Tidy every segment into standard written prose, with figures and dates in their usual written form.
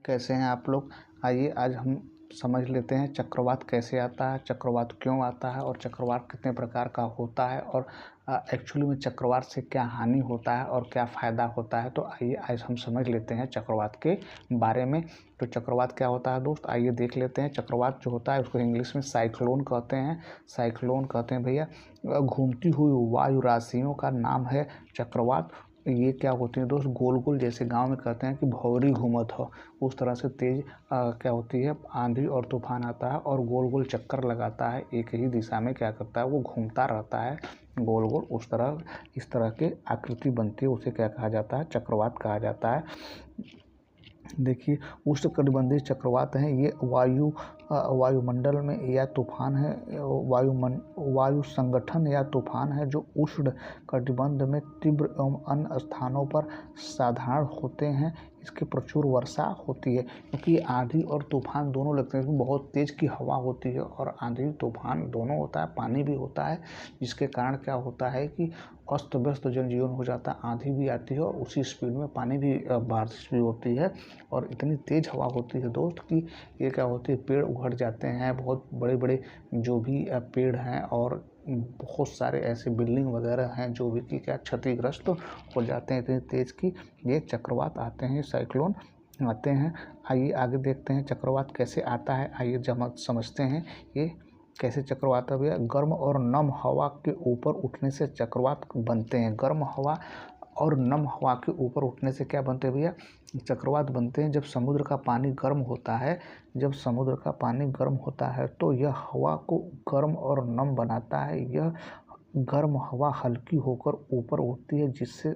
कैसे हैं आप लोग। आइए आज हम समझ लेते हैं चक्रवात कैसे आता है, चक्रवात क्यों आता है और चक्रवात कितने प्रकार का होता है और एक्चुअली में चक्रवात से क्या हानि होता है और क्या फ़ायदा होता है। तो आइए आज हम समझ लेते हैं चक्रवात के बारे में। तो चक्रवात क्या होता है दोस्त, आइए देख लेते हैं। चक्रवात जो होता है उसको इंग्लिश में साइक्लोन कहते हैं। साइक्लोन कहते हैं भैया घूमती हुई वायु राशियों का नाम है चक्रवात। ये क्या होती है दोस्त, गोल गोल, जैसे गांव में कहते हैं कि भौरी घूमत हो, उस तरह से तेज क्या होती है आंधी और तूफान आता है और गोल गोल चक्कर लगाता है, एक ही दिशा में क्या करता है वो घूमता रहता है गोल गोल, उस तरह इस तरह के आकृति बनती है, उसे क्या कहा जाता है, चक्रवात कहा जाता है। देखिए उष्णकटिबंधीय चक्रवात हैं ये वायुमंडल में या तूफान है, वायु संगठन या तूफान है जो उष्ण कटिबंध में तीव्र एवं अन्य स्थानों पर साधारण होते हैं। इसकी प्रचुर वर्षा होती है क्योंकि आंधी और तूफान दोनों लगते हैं। इसमें बहुत तेज़ की हवा होती है और आंधी तूफान दोनों होता है, पानी भी होता है, जिसके कारण क्या होता है कि अस्त व्यस्त जनजीवन हो जाता है। आंधी भी आती है और उसी स्पीड में पानी भी बारिश भी होती है और इतनी तेज़ हवा होती है दोस्त कि ये क्या होती है, पेड़ उखड़ जाते हैं, बहुत बड़े बड़े जो भी पेड़ हैं और बहुत सारे ऐसे बिल्डिंग वगैरह हैं जो भी कि क्या क्षतिग्रस्त हो जाते हैं इतनी तेज़ की ये चक्रवात आते हैं, साइक्लोन आते हैं। आइए आगे देखते हैं चक्रवात कैसे आता है। आइए जब समझते हैं ये कैसे चक्रवात है। भैया गर्म और नम हवा के ऊपर उठने से चक्रवात बनते हैं। गर्म हवा और नम हवा के ऊपर उठने से क्या बनते हैं भैया, चक्रवात बनते हैं। जब समुद्र का पानी गर्म होता है, जब समुद्र का पानी गर्म होता है तो यह हवा को गर्म और नम बनाता है। यह गर्म हवा हल्की होकर ऊपर उठती है जिससे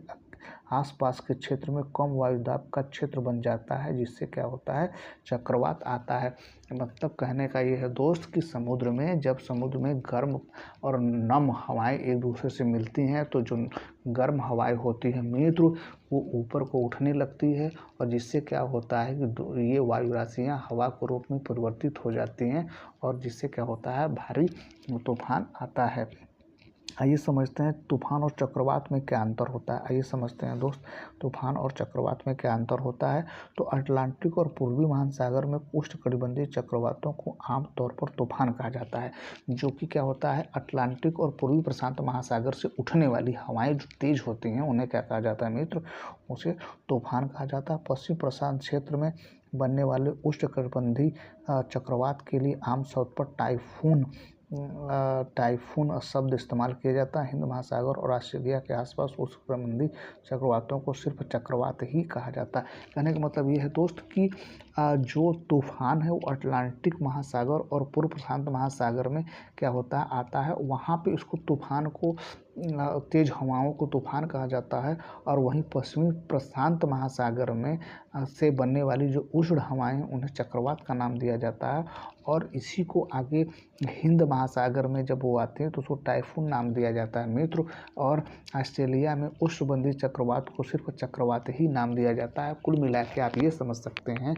आसपास के क्षेत्र में कम वायुदाब का क्षेत्र बन जाता है, जिससे क्या होता है चक्रवात आता है। मतलब कहने का ये है दोस्त कि समुद्र में जब समुद्र में गर्म और नम हवाएं एक दूसरे से मिलती हैं तो जो गर्म हवाएं होती हैं मित्र वो ऊपर को उठने लगती है और जिससे क्या होता है कि ये वायु राशियाँ हवा के रूप में परिवर्तित हो जाती हैं और जिससे क्या होता है भारी तूफान आता है। आइए समझते हैं तूफान और चक्रवात में क्या अंतर होता है। आइए समझते हैं दोस्त तूफान और चक्रवात में क्या अंतर होता है। तो अटलांटिक और पूर्वी महासागर में उष्णकटिबंधीय चक्रवातों को आमतौर पर तूफान कहा जाता है, जो कि क्या होता है अटलांटिक और पूर्वी प्रशांत महासागर से उठने वाली हवाएं जो तेज होती हैं उन्हें क्या कहा जाता है मित्र, उसे तूफान कहा जाता है। पश्चिम प्रशांत क्षेत्र में बनने वाले उष्णकटिबंधीय चक्रवात के लिए आमतौर पर टाइफून शब्द इस्तेमाल किया जाता है। हिंद महासागर और ऑस्ट्रेलिया के आसपास उष्णकटिबंधीय चक्रवातों को सिर्फ चक्रवात ही कहा जाता है। कहने का मतलब ये है दोस्त कि जो तूफान है वो अटलांटिक महासागर और पूर्व प्रशांत महासागर में क्या होता है आता है, वहाँ पे उसको तूफान को तेज हवाओं को तूफान कहा जाता है और वहीं पश्चिमी प्रशांत महासागर में से बनने वाली जो उष्ण हवाएं उन्हें चक्रवात का नाम दिया जाता है और इसी को आगे हिंद महासागर में जब वो आते हैं तो उसको टाइफून नाम दिया जाता है मित्र। और ऑस्ट्रेलिया में उष्णकटिबंधीय चक्रवात को सिर्फ चक्रवात ही नाम दिया जाता है। कुल मिला के आप ये समझ सकते हैं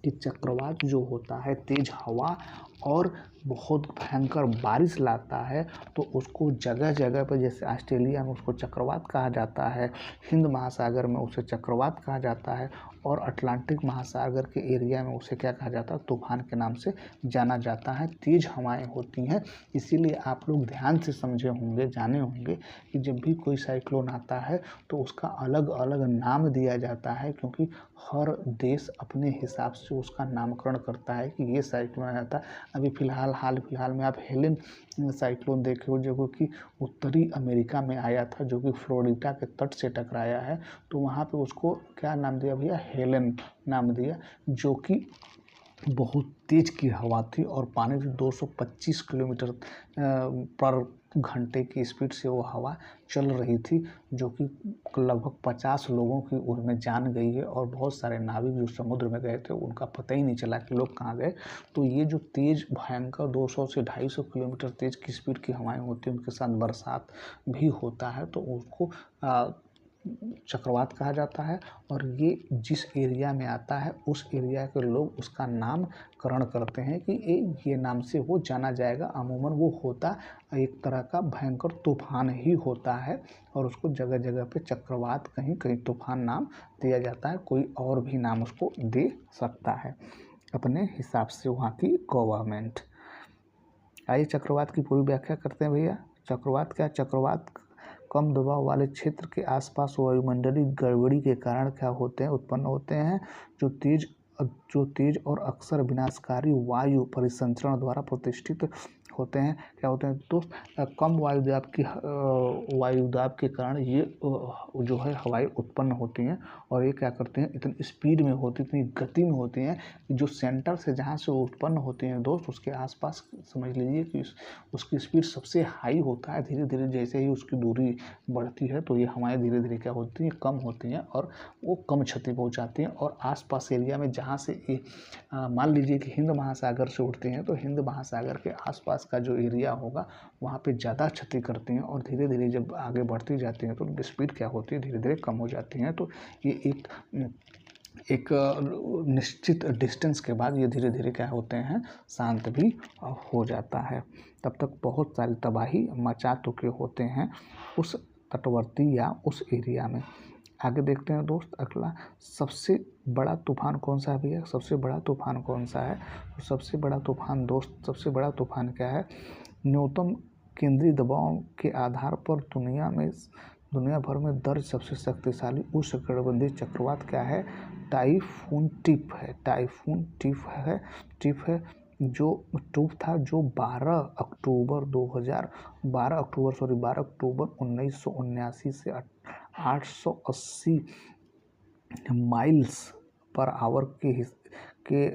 कि चक्रवात जो होता है तेज हवा और बहुत भयंकर बारिश लाता है तो उसको जगह जगह पर, जैसे ऑस्ट्रेलिया में उसको चक्रवात कहा जाता है, हिंद महासागर में उसे चक्रवात कहा जाता है और अटलांटिक महासागर के एरिया में उसे क्या कहा जाता है, तूफान के नाम से जाना जाता है। तेज हवाएं होती हैं, इसीलिए आप लोग ध्यान से समझे होंगे, जाने होंगे कि जब भी कोई साइक्लोन आता है तो उसका अलग अलग नाम दिया जाता है, क्योंकि हर देश अपने हिसाब से उसका नामकरण करता है कि ये साइक्लोन आता है। अभी हाल फिलहाल में आप हेलेन साइक्लोन देखे हो जो कि उत्तरी अमेरिका में आया था, जो कि फ्लोरिडा के तट से टकराया है, तो वहाँ पे उसको क्या नाम दिया भैया, हेलेन नाम दिया, जो कि बहुत तेज की हवा थी और पानी से 225 किलोमीटर पर घंटे की स्पीड से वो हवा चल रही थी, जो कि लगभग 50 लोगों की उसमें जान गई है और बहुत सारे नाविक जो समुद्र में गए थे उनका पता ही नहीं चला कि लोग कहाँ गए। तो ये जो तेज़ भयंकर 200 से 250 किलोमीटर तेज़ की स्पीड की हवाएं होती हैं, उनके साथ बरसात भी होता है, तो उसको चक्रवात कहा जाता है। और ये जिस एरिया में आता है उस एरिया के लोग उसका नामकरण करते हैं कि ये नाम से वो जाना जाएगा। अमूमन वो होता एक तरह का भयंकर तूफान ही होता है और उसको जगह जगह पे चक्रवात, कहीं कहीं तूफान नाम दिया जाता है। कोई और भी नाम उसको दे सकता है अपने हिसाब से वहाँ की गवर्नमेंट। आइए चक्रवात की पूरी व्याख्या करते हैं भैया। चक्रवात क्या? चक्रवात कम दबाव वाले क्षेत्र के आसपास वायुमंडलीय गड़बड़ी के कारण क्या होते हैं, उत्पन्न होते हैं, जो तेज और अक्सर विनाशकारी वायु परिसंचरण द्वारा प्रतिष्ठित होते हैं। क्या होते हैं दोस्त? कम वायुदाब के कारण ये जो है हवाएं उत्पन्न होती हैं और ये क्या करते हैं, इतनी स्पीड में होती, इतनी गति में होती हैं कि जो सेंटर से जहाँ से उत्पन्न होते हैं दोस्त, उसके आसपास समझ लीजिए कि उसकी स्पीड सबसे हाई होता है। धीरे धीरे जैसे ही उसकी दूरी बढ़ती है तो ये हवाएं धीरे धीरे क्या होती हैं, कम होती हैं और वो कम क्षति पहुंचाती हैं। और आसपास एरिया में जहाँ से ये मान लीजिए कि हिंद महासागर से उड़ते हैं तो हिंद महासागर के आसपास का जो एरिया होगा वहाँ पे ज़्यादा क्षति करती हैं और धीरे धीरे जब आगे बढ़ती जाती हैं तो स्पीड क्या होती है, धीरे धीरे कम हो जाती हैं। तो ये एक निश्चित डिस्टेंस के बाद ये धीरे धीरे क्या होते हैं, शांत भी हो जाता है। तब तक बहुत सारी तबाही मचा चुके होते हैं उस तटवर्ती या उस एरिया में। आगे देखते हैं दोस्त अगला, सबसे बड़ा तूफान कौन सा है भैया? सबसे बड़ा तूफान कौन सा है? तो सबसे बड़ा तूफान दोस्त, सबसे बड़ा तूफान क्या है? न्यूनतम केंद्रीय दबाव के आधार पर दुनिया भर में दर्ज सबसे शक्तिशाली उष्णकटिबंधीय चक्रवात क्या है? टाइफून टिप है जो जो 12 अक्टूबर 1979 से 880 माइल्स पर आवर के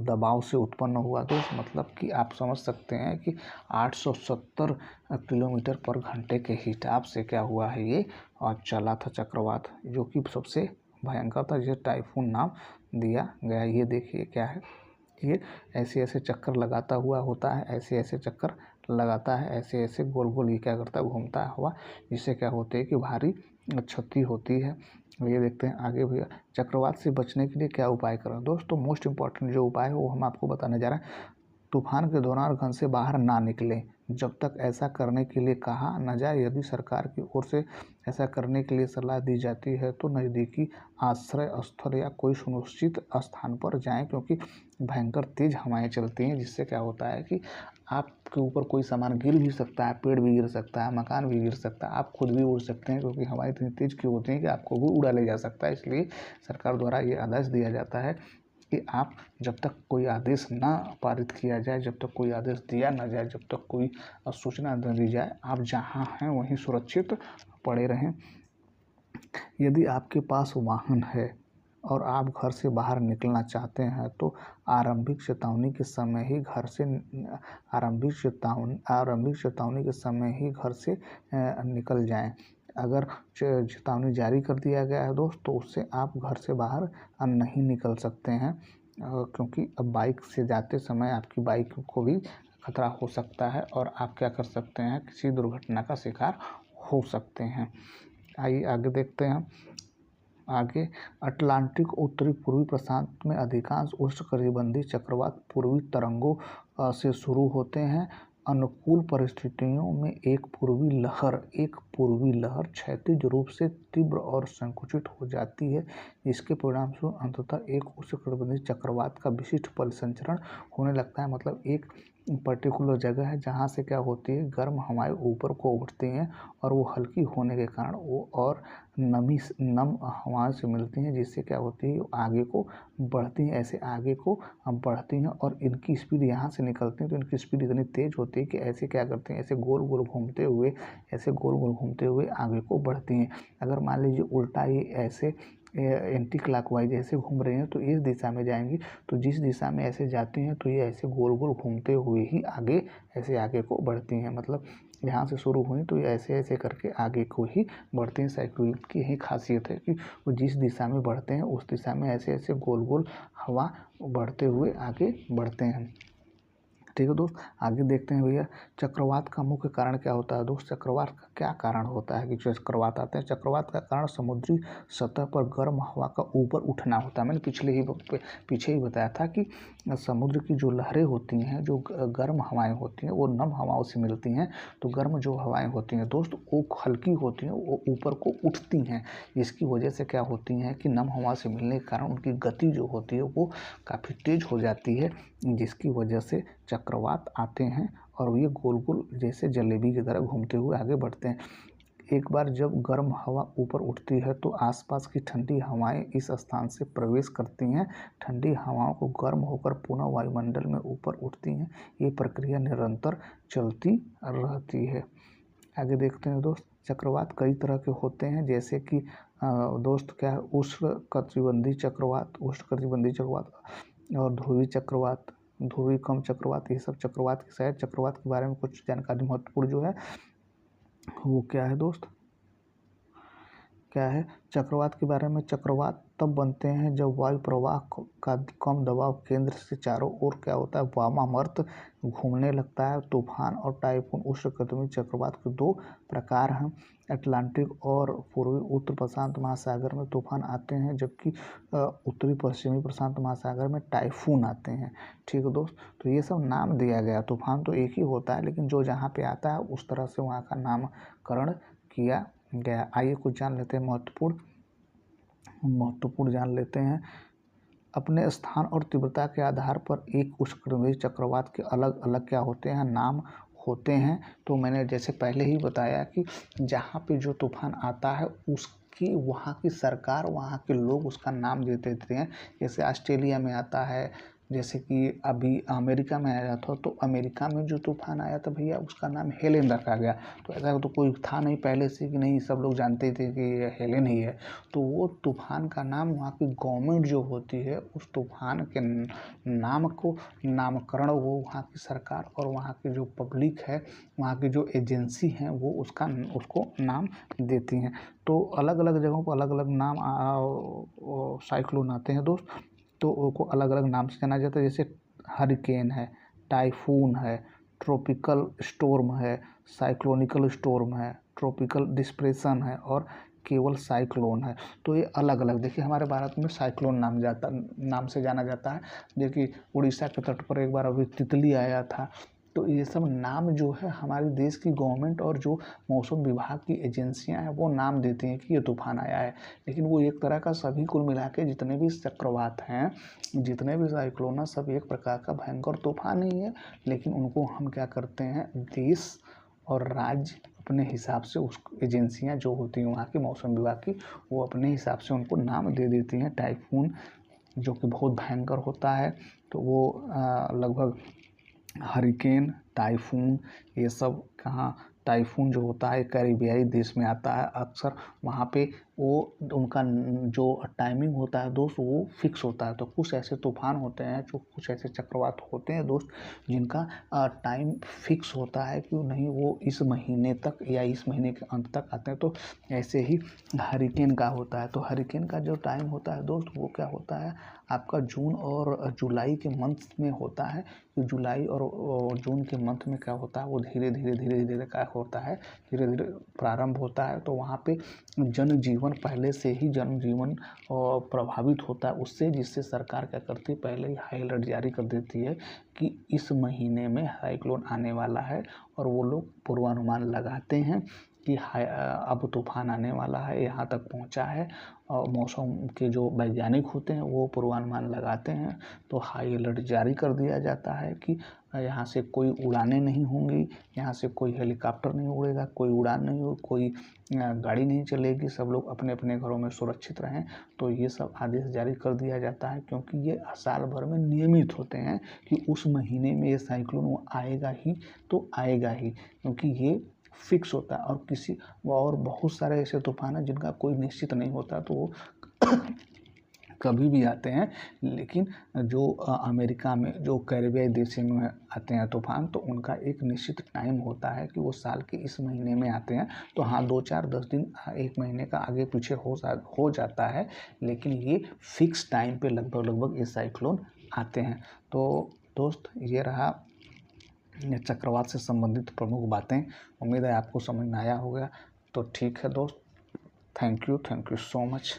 दबाव से उत्पन्न हुआ। तो मतलब कि आप समझ सकते हैं कि 870 किलोमीटर पर घंटे के हिसाब से क्या हुआ है ये और चला था चक्रवात, जो कि सबसे भयंकर था, जिसे टाइफून नाम दिया गया। ये देखिए क्या है, ये ऐसे ऐसे चक्कर लगाता हुआ होता है, ऐसे ऐसे चक्कर लगाता है, ऐसे ऐसे गोल गोल ये क्या करता है, घूमता है हवा, जिससे क्या होती है कि भारी क्षति होती है। ये देखते हैं आगे भैया, चक्रवात से बचने के लिए क्या उपाय करें दोस्तों? मोस्ट इम्पॉर्टेंट जो उपाय है वो हम आपको बताने जा रहे हैं। तूफान के दौरान घर से बाहर ना निकलें जब तक ऐसा करने के लिए कहा न जाए। यदि सरकार की ओर से ऐसा करने के लिए सलाह दी जाती है तो नज़दीकी आश्रय स्थल या कोई सुनिश्चित स्थान पर जाएं, क्योंकि भयंकर तेज हवाएं चलती हैं, जिससे क्या होता है कि आपके ऊपर कोई सामान गिर भी सकता है, पेड़ भी गिर सकता है, मकान भी गिर सकता है, आप खुद भी उड़ सकते हैं, क्योंकि हवाएं इतनी तेज की होती हैं कि आपको भी उड़ा ले जा सकता है। इसलिए सरकार द्वारा ये आदेश दिया जाता है कि आप जब तक कोई आदेश ना पारित किया जाए, जब तक कोई आदेश दिया ना जाए, जब तक कोई सूचना न दी जाए, आप जहाँ हैं वहीं सुरक्षित पड़े रहें। यदि आपके पास वाहन है और आप घर से बाहर निकलना चाहते हैं तो आरंभिक चेतावनी के समय ही घर से निकल जाएं। अगर चेतावनी जारी कर दिया गया है दोस्त तो उससे आप घर से बाहर नहीं निकल सकते हैं, क्योंकि अब बाइक से जाते समय आपकी बाइक को भी खतरा हो सकता है और आप क्या कर सकते हैं, किसी दुर्घटना का शिकार हो सकते हैं। आइए आगे देखते हैं। आगे अटलांटिक उत्तरी पूर्वी प्रशांत में अधिकांश उष्णकटिबंधीय चक्रवात पूर्वी तरंगों से शुरू होते हैं। अनुकूल परिस्थितियों में एक पूर्वी लहर क्षैतिज रूप से तीव्र और संकुचित हो जाती है, जिसके परिणामस्वरूप अंततः एक उष्णकटिबंधीय चक्रवात का विशिष्ट परिसंचरण होने लगता है। मतलब एक पर्टिकुलर जगह है जहाँ से क्या होती है, गर्म हवाएं ऊपर को उठती हैं और वो हल्की होने के कारण वो और नम हवाओं से मिलती हैं, जिससे क्या होती है आगे को बढ़ती हैं, ऐसे आगे को बढ़ती हैं और इनकी स्पीड यहाँ से निकलती है तो इनकी स्पीड इतनी तेज़ होती है कि ऐसे क्या करती हैं, ऐसे गोल गोल घूमते हुए आगे को बढ़ती हैं। अगर मान लीजिए उल्टा ये ऐसे एंटी क्लॉकवाइज ऐसे घूम रही हैं तो इस दिशा में जाएंगी, तो जिस दिशा में ऐसे जाती हैं तो ये ऐसे गोल गोल घूमते हुए ही आगे को बढ़ती हैं। मतलब यहाँ से शुरू हुई तो ये ऐसे ऐसे करके आगे को ही बढ़ते हैं। साइकिल की यही खासियत है कि वो जिस दिशा में बढ़ते हैं उस दिशा में ऐसे ऐसे गोल गोल हवा बढ़ते हुए आगे बढ़ते हैं। ठीक है दोस्त, आगे देखते हैं भैया चक्रवात का मुख्य कारण क्या होता है। दोस्त चक्रवात का क्या कारण होता है कि चक्रवात आते हैं। चक्रवात का कारण समुद्री सतह पर गर्म हवा का ऊपर उठना होता है। मैंने पीछे ही बताया था कि समुद्र की जो लहरें होती हैं, जो गर्म हवाएं होती हैं, वो नम हवाओं से मिलती हैं। तो गर्म जो हवाएं होती हैं दोस्त, वो हल्की होती हैं, वो ऊपर को उठती हैं। इसकी वजह से क्या होती हैं कि नम हवा से मिलने के कारण उनकी गति जो होती है वो काफ़ी तेज हो जाती है, जिसकी वजह से चक्रवात आते हैं और ये गोल गोल जैसे जलेबी की तरह घूमते हुए आगे बढ़ते हैं। एक बार जब गर्म हवा ऊपर उठती है तो आसपास की ठंडी हवाएं इस स्थान से प्रवेश करती हैं। ठंडी हवाओं को गर्म होकर पुनः वायुमंडल में ऊपर उठती हैं। ये प्रक्रिया निरंतर चलती रहती है। आगे देखते हैं दोस्त, चक्रवात कई तरह के होते हैं, जैसे कि दोस्त क्या है, उष्णकटिबंधीय चक्रवात और ध्रुवीय चक्रवात, ध्रुवीय कम चक्रवात, ये सब चक्रवात की शायद चक्रवात के बारे में कुछ जानकारी महत्वपूर्ण जो है वो क्या है दोस्त, क्या है चक्रवात के बारे में। चक्रवात तब बनते हैं जब वायु प्रवाह का कम दबाव केंद्र से चारों ओर क्या होता है, वामावर्त घूमने लगता है। तूफान और टाइफून उष्णकटिबंधीय चक्रवात के दो प्रकार हैं। अटलांटिक और पूर्वी उत्तर प्रशांत महासागर में तूफान आते हैं, जबकि उत्तरी पश्चिमी प्रशांत महासागर में टाइफून आते हैं। ठीक है दोस्त, तो ये सब नाम दिया गया। तूफान तो एक ही होता है, लेकिन जो जहाँ पे आता है उस तरह से वहाँ का नामकरण किया गया। आइए कुछ जान लेते हैं महत्वपूर्ण जान लेते हैं। अपने स्थान और तीव्रता के आधार पर एक उष्णकटिबंधीय चक्रवात के अलग अलग क्या होते हैं, नाम होते हैं। तो मैंने जैसे पहले ही बताया कि जहाँ पे जो तूफान आता है उसकी वहाँ की सरकार, वहाँ के लोग उसका नाम दे देते हैं। जैसे ऑस्ट्रेलिया में आता है, जैसे कि अभी अमेरिका में आया था, तो अमेरिका में जो तूफान आया था भैया उसका नाम हेलेन रखा गया। तो ऐसा तो कोई था नहीं पहले से कि नहीं, सब लोग जानते थे कि ये हेलेन ही है। तो वो तूफान का नाम वहाँ की गवर्नमेंट जो होती है उस तूफान के नाम को नामकरण वो वहाँ की सरकार और वहाँ की जो पब्लिक है, वहाँ की जो एजेंसी हैं वो उसको नाम देती हैं। तो अलग अलग जगहों पर अलग अलग नाम साइक्लोन आते हैं दोस्त, तो उनको अलग अलग नाम से जाना जाता है। जैसे हरिकेन है, टाइफून है, ट्रॉपिकल स्टॉर्म है, साइक्लोनिकल स्टॉर्म है, ट्रॉपिकल डिप्रेशन है और केवल साइक्लोन है। तो ये अलग अलग, देखिए हमारे भारत में साइक्लोन नाम से जाना जाता है। देखिए उड़ीसा के तट पर एक बार अभी तितली आया था। तो ये सब नाम जो है हमारे देश की गवर्नमेंट और जो मौसम विभाग की एजेंसियां हैं वो नाम देती हैं कि ये तूफान आया है। लेकिन वो एक तरह का सभी कुल मिला के जितने भी चक्रवात हैं, जितने भी साइक्लोन हैं, सब एक प्रकार का भयंकर तूफान ही है। लेकिन उनको हम क्या करते हैं, देश और राज्य अपने हिसाब से उस एजेंसियां जो होती हैं वहाँ की मौसम विभाग की, वो अपने हिसाब से उनको नाम दे देती हैं। टाइफून जो कि बहुत भयंकर होता है, तो वो लगभग हरिकेन, टाइफून, ये सब कहाँ, टाइफून जो होता है कैरिबियाई देश में आता है अक्सर। वहाँ पे वो उनका जो टाइमिंग होता है दोस्त वो फिक्स होता है। तो कुछ ऐसे तूफान होते हैं, जो कुछ ऐसे चक्रवात होते हैं दोस्त, जिनका टाइम फिक्स होता है कि नहीं वो इस महीने तक या इस महीने के अंत तक आते हैं। तो ऐसे ही हरिकेन का होता है। तो हरिकेन का जो टाइम होता है दोस्त वो क्या होता है, आपका जून और जुलाई के मंथ में होता है। तो जुलाई और जून के मंथ में क्या होता है, वो धीरे धीरे क्या होता है, धीरे धीरे प्रारंभ होता है। तो वहाँ पे जनजीवन पहले से ही जनजीवन प्रभावित होता है उससे, जिससे सरकार क्या करती है, पहले ही हाई अलर्ट जारी कर देती है कि इस महीने में साइक्लोन आने वाला है। और वो लोग पूर्वानुमान लगाते हैं कि अब तूफान आने वाला है, यहाँ तक पहुँचा है। और मौसम के जो वैज्ञानिक होते हैं वो पूर्वानुमान लगाते हैं। तो हाई अलर्ट जारी कर दिया जाता है कि यहाँ से कोई उड़ानें नहीं होंगी, यहाँ से कोई हेलीकॉप्टर नहीं उड़ेगा, कोई उड़ान नहीं हो, कोई गाड़ी नहीं चलेगी, सब लोग अपने अपने घरों में सुरक्षित रहें। तो ये सब आदेश जारी कर दिया जाता है, क्योंकि ये साल भर में नियमित होते हैं कि उस महीने में ये साइक्लोन वो आएगा ही तो आएगा ही, क्योंकि ये फिक्स होता है। और बहुत सारे ऐसे तूफान हैं जिनका कोई निश्चित नहीं होता, तो वो कभी भी आते हैं। लेकिन जो अमेरिका में जो कैरिबियाई देशों में आते हैं तूफान, तो उनका एक निश्चित टाइम होता है कि वो साल के इस महीने में आते हैं। तो हाँ, 2-4-10 दिन, 1 महीने का आगे पीछे हो जाता है, लेकिन ये फिक्स टाइम पे लगभग ये साइक्लोन आते हैं। तो दोस्त ये रहा ये चक्रवात से संबंधित प्रमुख बातें। उम्मीद है आपको समझ में आया होगा। तो ठीक है दोस्त, थैंक यू सो मच।